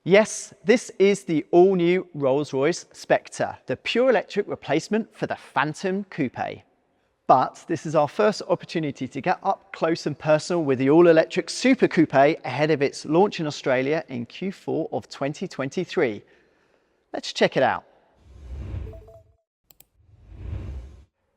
Yes, this is the all-new Rolls-Royce Spectre, the pure electric replacement for the Phantom Coupe. But this is our first opportunity to get up close and personal with the all-electric Super Coupe ahead of its launch in Australia in Q4 of 2023. Let's check it out.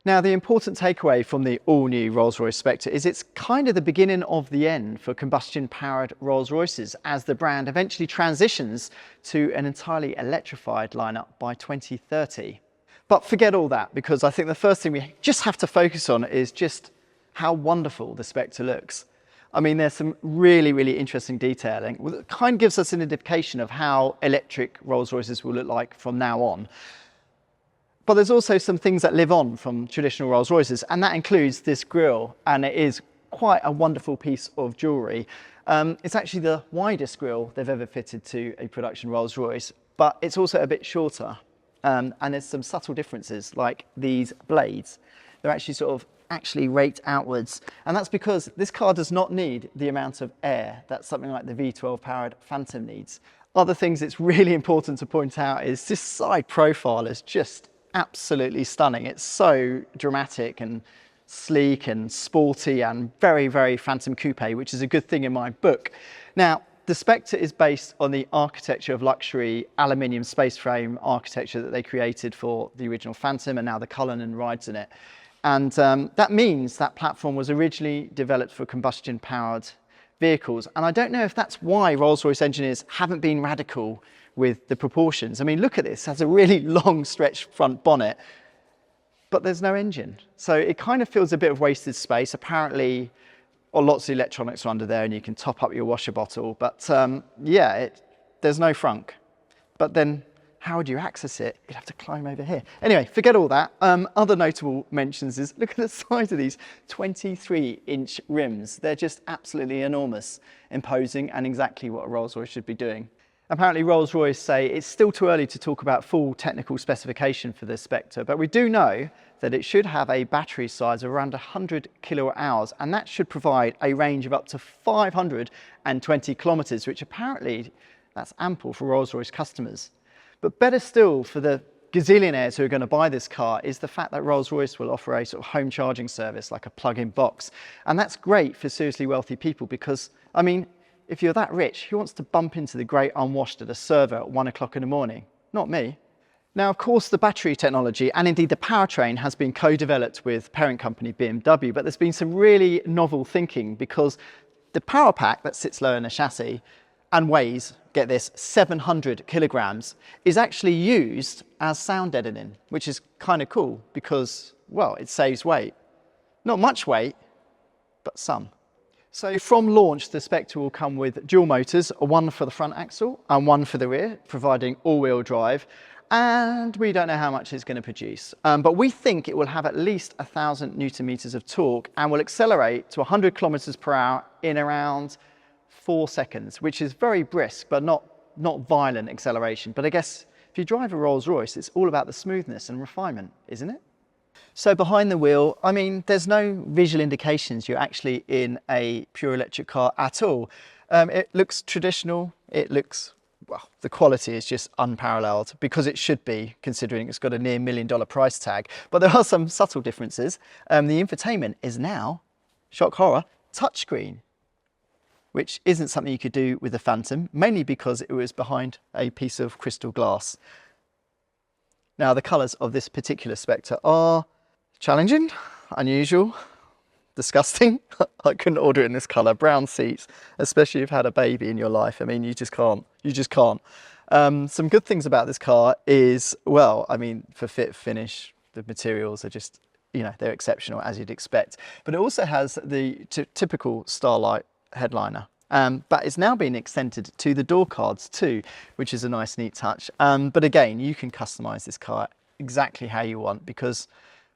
Now, the important takeaway from the all-new Rolls-Royce Spectre is it's kind of the beginning of the end for combustion-powered Rolls-Royces as the brand eventually transitions to an entirely electrified lineup by 2030. But forget all that, because I think the first thing we just have to focus on is just how wonderful the Spectre looks. I mean, there's some really interesting detailing that kind of gives us an indication of how electric Rolls-Royces will look like from now on. But there's also some things that live on from traditional Rolls-Royces, and that includes this grille, and it is quite a wonderful piece of jewellery. It's actually the widest grille they've ever fitted to a production Rolls-Royce, but it's also a bit shorter. And there's some subtle differences, like these blades. They're actually raked outwards, and that's because this car does not need the amount of air that something like the V12 powered Phantom needs. Other things it's really important to point out is this side profile is just absolutely stunning. It's so dramatic and sleek and sporty and very Phantom Coupe, which is a good thing in my book. Now, the Spectre is based on the architecture of luxury aluminium space frame architecture that they created for the original Phantom, and now the Cullinan rides in it. And that means that platform was originally developed for combustion powered vehicles. And I don't know if that's why Rolls-Royce engineers haven't been radical with the proportions. I mean, look at this, it has a really long stretched front bonnet, but there's no engine. So it kind of feels a bit of wasted space. Apparently, lots of electronics are under there and you can top up your washer bottle, but yeah, there's no frunk. But then how would you access it? You'd have to climb over here. Anyway, forget all that. Other notable mentions is, look at the size of these 23-inch rims. They're just absolutely enormous, imposing, and exactly what a Rolls-Royce should be doing. Apparently Rolls-Royce say it's still too early to talk about full technical specification for this Spectre, but we do know that it should have a battery size of around 100 kilowatt hours, and that should provide a range of up to 520 kilometers, which apparently that's ample for Rolls-Royce customers. But better still for the gazillionaires who are going to buy this car is the fact that Rolls-Royce will offer a sort of home charging service like a plug-in box. And that's great for seriously wealthy people because, I mean, if you're that rich, who wants to bump into the Great Unwashed at a server at 1 o'clock in the morning? Not me. Now, of course, the battery technology and indeed the powertrain has been co-developed with parent company BMW, but there's been some really novel thinking because the power pack that sits low in the chassis and weighs, get this, 700 kilograms, is actually used as sound deadening, which is kind of cool because, well, it saves weight. Not much weight, but some. So from launch, the Spectre will come with dual motors, one for the front axle and one for the rear, providing all-wheel drive. And we don't know how much it's going to produce, but we think it will have at least 1,000 Newton meters of torque and will accelerate to 100 kilometers per hour in around 4 seconds, which is very brisk, but not violent acceleration. But I guess if you drive a Rolls-Royce, it's all about the smoothness and refinement, isn't it? So behind the wheel, I mean, there's no visual indications you're actually in a pure electric car at all. It looks traditional. It looks, well, the quality is just unparalleled because it should be, considering it's got a near $1 million price tag. But there are some subtle differences. The infotainment is now, shock horror, touchscreen, which isn't something you could do with the Phantom, mainly because it was behind a piece of crystal glass. Now, the colours of this particular Spectre are challenging, unusual, disgusting. I couldn't order it in this colour. Brown seats, especially if you've had a baby in your life. I mean, you just can't. Some good things about this car is, well, I mean, for fit, finish, the materials are just, you know, they're exceptional as you'd expect. But it also has the typical Starlight headliner. But it's now been extended to the door cards too, which is a nice, neat touch. But again, you can customise this car exactly how you want because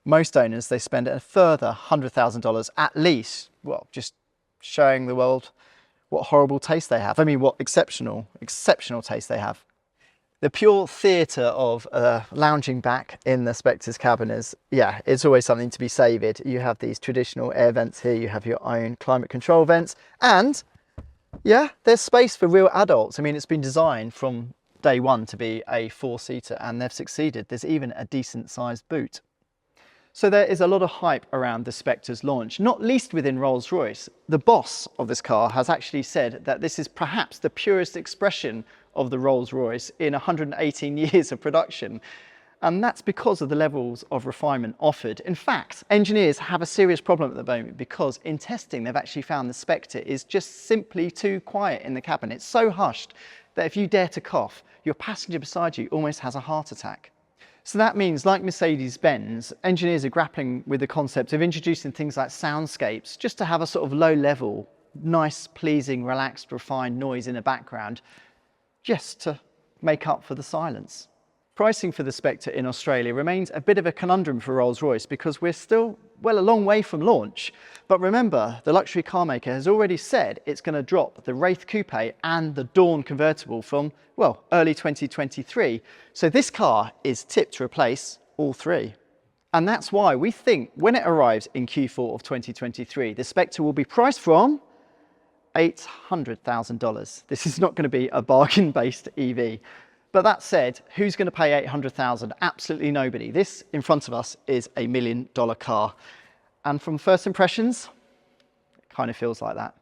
most owners, they spend a further $100,000 at least, well, just showing the world what horrible taste they have. I mean, what exceptional taste they have. The pure theatre of lounging back in the Spectre's cabin is, yeah, it's always something to be savoured. You have these traditional air vents here, you have your own climate control vents, and Yeah, there's space for real adults. I mean, it's been designed from day one to be a four-seater and they've succeeded. There's even a decent sized boot. So there is a lot of hype around the Spectre's launch, not least within Rolls-Royce. The boss of this car has actually said that this is perhaps the purest expression of the Rolls-Royce in 118 years of production. And that's because of the levels of refinement offered. In fact, engineers have a serious problem at the moment because in testing, they've actually found the Spectre is just simply too quiet in the cabin. It's so hushed that if you dare to cough, your passenger beside you almost has a heart attack. So that means, like Mercedes-Benz, engineers are grappling with the concept of introducing things like soundscapes, just to have a sort of low level, nice, pleasing, relaxed, refined noise in the background, just to make up for the silence. Pricing for the Spectre in Australia remains a bit of a conundrum for Rolls-Royce because we're still, well, a long way from launch. But remember, the luxury car maker has already said it's going to drop the Wraith Coupe and the Dawn convertible from, well, early 2023. So this car is tipped to replace all three. And that's why we think when it arrives in Q4 of 2023, the Spectre will be priced from $800,000. This is not going to be a bargain-based EV. But that said, who's going to pay $800,000? Absolutely nobody. This in front of us is $1 million car. And from first impressions, it kind of feels like that.